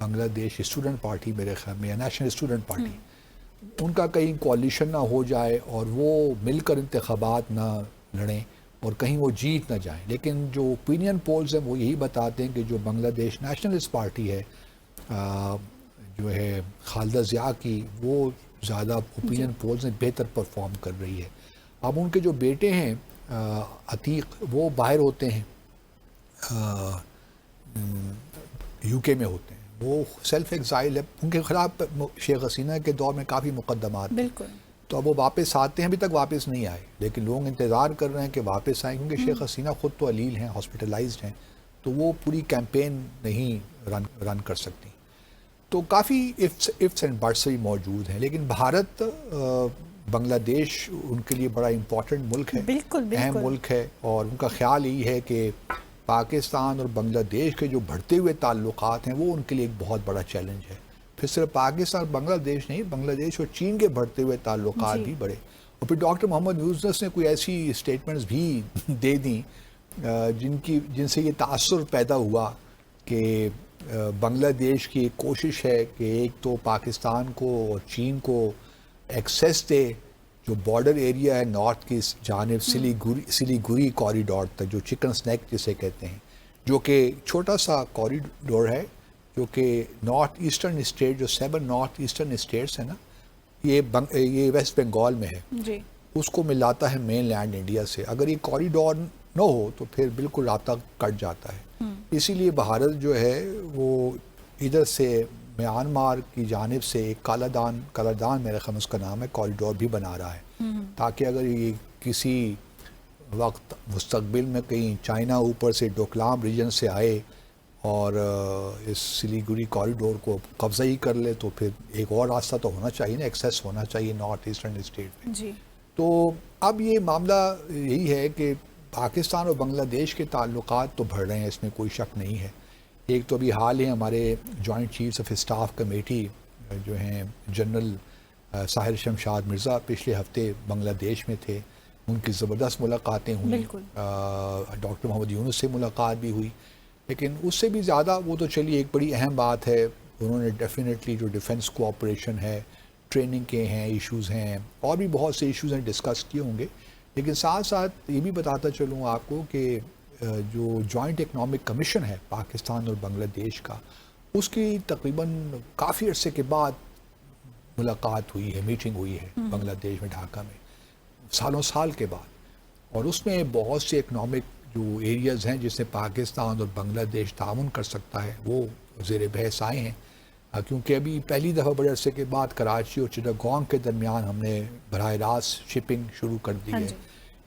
بنگلہ دیش student party میرے خیال میں یا نیشنل اسٹوڈنٹ پارٹی، ان کا کہیں کوalition نہ ہو جائے اور وہ مل کر انتخابات نہ لڑیں اور کہیں وہ جیت نہ جائیں. لیکن جو اوپینین پولز ہیں وہ یہی بتاتے ہیں کہ جو بنگلہ دیش نیشنلسٹ پارٹی ہے جو ہے خالدہ ضیاء کی، وہ زیادہ اوپینین پولز میں بہتر پرفارم کر رہی ہے. اب ان کے جو بیٹے ہیں عتیق، وہ باہر ہوتے ہیں، یو کے میں ہوتے ہیں، وہ سیلف ایگزائل ہے. ان کے خلاف شیخ حسینہ کے دور میں کافی مقدمات، بالکل. تو اب وہ واپس آتے ہیں، ابھی تک واپس نہیں آئے، لیکن لوگ انتظار کر رہے ہیں کہ واپس آئیں، کیونکہ شیخ حسینہ خود تو علیل ہیں، ہاسپٹلائزڈ ہیں، تو وہ پوری کیمپین نہیں رن کر سکتی. تو کافی ifs اینڈ بٹس بھی موجود ہیں. لیکن بھارت بنگلہ دیش ان کے لیے بڑا امپورٹنٹ ملک ہے، بالکل اہم ملک ہے، اور ان کا خیال یہی ہے کہ پاکستان اور بنگلہ دیش کے جو بڑھتے ہوئے تعلقات ہیں وہ ان کے لیے ایک بہت بڑا چیلنج ہے. پھر صرف پاکستان اور بنگلہ دیش نہیں، بنگلہ دیش اور چین کے بڑھتے ہوئے تعلقات بھی بڑھے. اور پھر ڈاکٹر محمد یونس نے کوئی ایسی اسٹیٹمنٹس بھی دے دیں جن سے یہ تاثر پیدا ہوا کہ بنگلہ دیش کی ایک کوشش ہے کہ ایک تو پاکستان کو اور چین کو ایکسیس دے جو بارڈر ایریا ہے نارتھ کی جانب سلیگوری کوریڈور تک، جو چکن سنیک جسے کہتے ہیں، جو کہ چھوٹا سا کوریڈور ہے جو کہ نارتھ ایسٹرن اسٹیٹ، جو 7 نارتھ ایسٹرن اسٹیٹس ہیں نا، یہ ویسٹ بنگال میں ہے، جی، اس کو ملاتا ہے مین لینڈ انڈیا سے. اگر یہ کوریڈور نہ ہو تو پھر بالکل رابطہ کٹ جاتا ہے. اسی لیے بھارت جو ہے وہ ادھر سے میانمار کی جانب سے ایک کالادان میرے خیال اس کا نام ہے، کوریڈور بھی بنا رہا ہے، تاکہ اگر یہ کسی وقت مستقبل میں کہیں چائنا اوپر سے ڈوکلام ریجن سے آئے اور اس سلیگوری کوریڈور کو قبضہ ہی کر لے تو پھر ایک اور راستہ تو ہونا چاہیے نا، ایکسیس ہونا چاہیے نارتھ ایسٹرن اسٹیٹ میں. جی. تو اب یہ معاملہ یہی ہے کہ پاکستان اور بنگلہ دیش کے تعلقات تو بڑھ رہے ہیں، اس میں کوئی شک نہیں ہے. ایک تو ابھی حال ہی ہمارے joint chiefs of staff committee جو ہیں جنرل ساحر شمشاد مرزا پچھلے ہفتے بنگلہ دیش میں تھے، ان کی زبردست ملاقاتیں ہوئیں، ڈاکٹر محمد یونس سے ملاقات بھی ہوئی. لیکن اس سے بھی زیادہ وہ تو چلیے ایک بڑی اہم بات ہے، انہوں نے ڈیفینیٹلی جو ڈیفنس کوآپریشن ہے، ٹریننگ کے ہیں ایشوز ہیں، اور بھی بہت سے ایشوز ہیں ڈسکس کیے ہوں گے. لیکن ساتھ ساتھ یہ بھی بتاتا چلوں آپ کو کہ جو جوائنٹ اکنامک کمیشن ہے پاکستان اور بنگلہ دیش کا، اس کی تقریباً کافی عرصے کے بعد ملاقات ہوئی ہے، میٹنگ ہوئی ہے بنگلہ دیش میں ڈھاکہ میں، سالوں سال کے بعد. اور اس میں بہت سے اکنامک جو ایریاز ہیں جس سے پاکستان اور بنگلہ دیش تعاون کر سکتا ہے وہ زیر بحث آئے ہیں. کیونکہ ابھی پہلی دفعہ بڑے عرصے کے بعد کراچی اور چٹاگانگ کے درمیان ہم نے براہ راست شپنگ شروع کر دی ہے.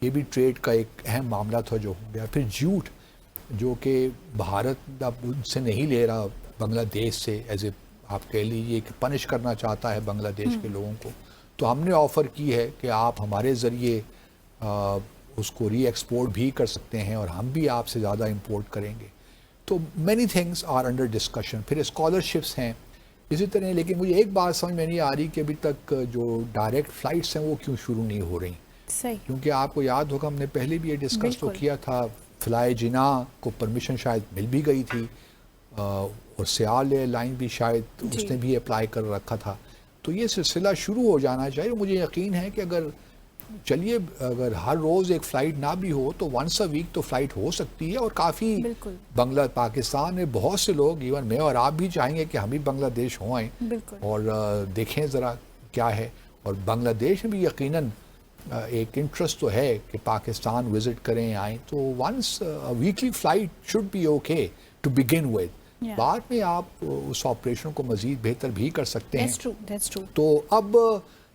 یہ بھی ٹریڈ کا ایک اہم معاملہ تھا جو ہو گیا. پھر جھوٹ جو کہ بھارت اب ان سے نہیں لے رہا بنگلہ دیش سے، ایز اے آپ کہہ لیجیے کہ پنش کرنا چاہتا ہے بنگلہ دیش کے لوگوں کو، تو ہم نے آفر کی ہے کہ آپ ہمارے ذریعے اس کو ری ایکسپورٹ بھی کر سکتے ہیں اور ہم بھی آپ سے زیادہ امپورٹ کریں گے. تو many things are under discussion. پھر اسکالرشپس ہیں اسی طرح. لیکن مجھے ایک بات سمجھ میں نہیں آ رہی کہ ابھی تک جو ڈائریکٹ فلائٹس ہیں وہ کیوں شروع نہیں ہو رہی. صحیح. کیونکہ آپ کو یاد ہوگا ہم نے پہلے بھی یہ ڈسکس تو کیا تھا، فلائی جنا کو پرمیشن شاید مل بھی گئی تھی اور سیال ایئر لائن بھی شاید اس نے بھی اپلائی کر رکھا تھا. تو یہ سلسلہ شروع ہو جانا چاہیے. مجھے یقین ہے کہ اگر ہر روز ایک فلائٹ نہ بھی ہو تو ونس اے ویک تو فلائٹ ہو سکتی ہے. اور کافی بنگلہ پاکستان میں بہت سے لوگ، ایون میں اور آپ بھی چاہیں گے کہ ہم بھی بنگلہ دیش ہوں آئیں اور دیکھیں ذرا کیا ہے. اور بنگلہ دیش میں بھی یقیناً ایک انٹرسٹ تو ہے کہ پاکستان وزٹ کریں، آئیں. تو once weekly flight should be okay to begin with. بعد میں آپ اس آپریشن کو مزید بہتر بھی کر سکتے ہیں. That's true. تو اب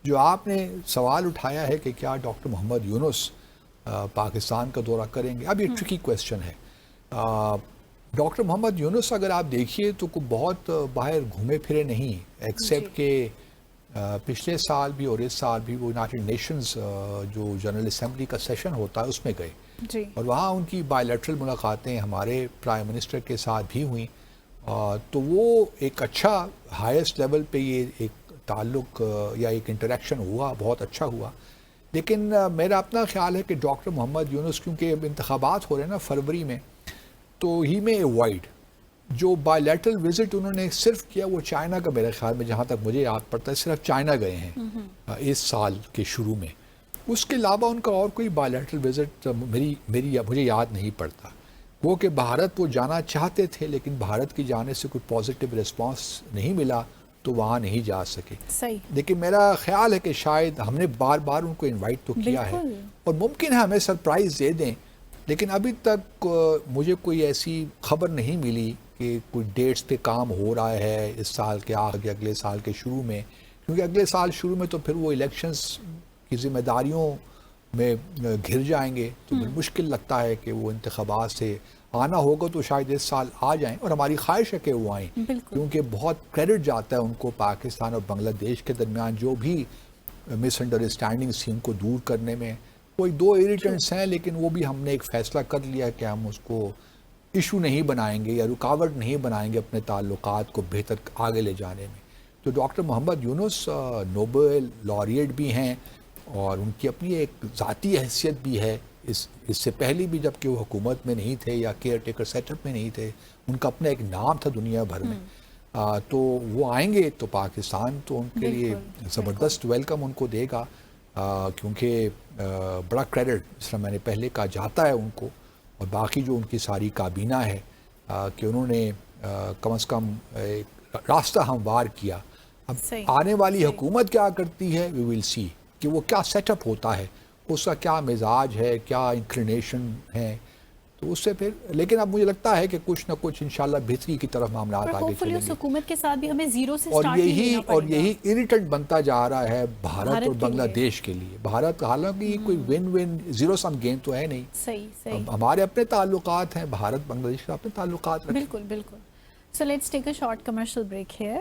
جو آپ نے سوال اٹھایا ہے کہ کیا ڈاکٹر محمد یونس پاکستان کا دورہ کریں گے، اب یہ ٹرکی کویسچن ہے. ڈاکٹر محمد یونس اگر آپ دیکھیے تو بہت باہر گھومے پھرے نہیں، ایکسیپٹ کہ پچھلے سال بھی اور اس سال بھی وہ یونائٹڈ نیشنز جو جنرل اسمبلی کا سیشن ہوتا ہے اس میں گئے، اور وہاں ان کی بائی لیٹرل ملاقاتیں ہمارے پرائم منسٹر کے ساتھ بھی ہوئیں. تو وہ ایک اچھا ہائیسٹ لیول پہ یہ ایک تعلق یا ایک انٹریکشن ہوا، بہت اچھا ہوا. لیکن میرا اپنا خیال ہے کہ ڈاکٹر محمد یونس کیونکہ انتخابات ہو رہے ہیں نا فروری میں، تو ہی میں اوائڈ جو بائیلیٹرل وزٹ انہوں نے صرف کیا وہ چائنا کا، میرے خیال میں جہاں تک مجھے یاد پڑتا ہے صرف چائنا گئے ہیں اس سال کے شروع میں. اس کے علاوہ ان کا اور کوئی بائیلیٹرل وزٹ مجھے یاد نہیں پڑتا. وہ کہ بھارت وہ جانا چاہتے تھے لیکن بھارت کی جانے سے کوئی پازیٹیو رسپانس نہیں ملا تو وہاں نہیں جا سکے. صحیح. لیکن میرا خیال ہے کہ شاید ہم نے بار بار ان کو انوائٹ تو کیا ہے اور ممکن ہے ہمیں سرپرائز دے دیں، لیکن ابھی تک مجھے کوئی ایسی خبر نہیں ملی کہ کوئی ڈیٹس پہ کام ہو رہا ہے اس سال کے آگے اگلے سال کے شروع میں، کیونکہ اگلے سال شروع میں تو پھر وہ الیکشنز کی ذمہ داریوں میں گھر جائیں گے تو مشکل لگتا ہے کہ وہ انتخابات سے آنا ہوگا تو شاید اس سال آ جائیں، اور ہماری خواہش ہے کہ وہ آئیں کیونکہ بہت کریڈٹ جاتا ہے ان کو پاکستان اور بنگلہ دیش کے درمیان جو بھی مس انڈرسٹینڈنگس تھی ان کو دور کرنے میں. کوئی 2 ایریٹنٹس ہیں لیکن وہ بھی ہم نے ایک فیصلہ کر لیا کہ ہم اس کو ایشو نہیں بنائیں گے یا رکاوٹ نہیں بنائیں گے اپنے تعلقات کو بہتر آگے لے جانے میں. تو ڈاکٹر محمد یونس نوبل لاریٹ بھی ہیں اور ان کی اپنی ایک ذاتی حیثیت بھی ہے. اس سے پہلے بھی جب کہ وہ حکومت میں نہیں تھے یا کیئر ٹیکر سیٹ اپ میں نہیں تھے، ان کا اپنا ایک نام تھا دنیا بھر میں. تو وہ آئیں گے تو پاکستان تو ان کے لیے زبردست ویلکم ان کو دے گا، کیونکہ بڑا کریڈٹ جس طرح میں نے پہلے کہا جاتا ہے ان کو، اور باقی جو ان کی ساری کابینہ ہے کہ انہوں نے کم از کم ایک راستہ ہموار کیا. اب آنے والی حکومت کیا کرتی ہے وی ول سی کہ وہ کیا سیٹ اپ ہوتا ہے، اس کا کیا مزاج ہے، کیا انکلینیشن ہے، تو اس سے پھر لیکن اب مجھے لگتا ہے کہ کچھ نہ کچھ انشاءاللہ بہتری کی طرف معاملات آگے چلیں گے. حکومت کے ساتھ بھی ہمیں زیرو سے اور یہی اریٹنٹ بنتا جا رہا ہے بھارت اور بنگلہ دیش کے لیے. بھارت حالانکہ کوئی ون زیرو سم گیم تو ہے نہیں. صحیح. ہمارے اپنے تعلقات ہیں، بھارت بنگلہ دیش کے اپنے تعلقات رکھیں. بالکل. So let's take a short commercial break here.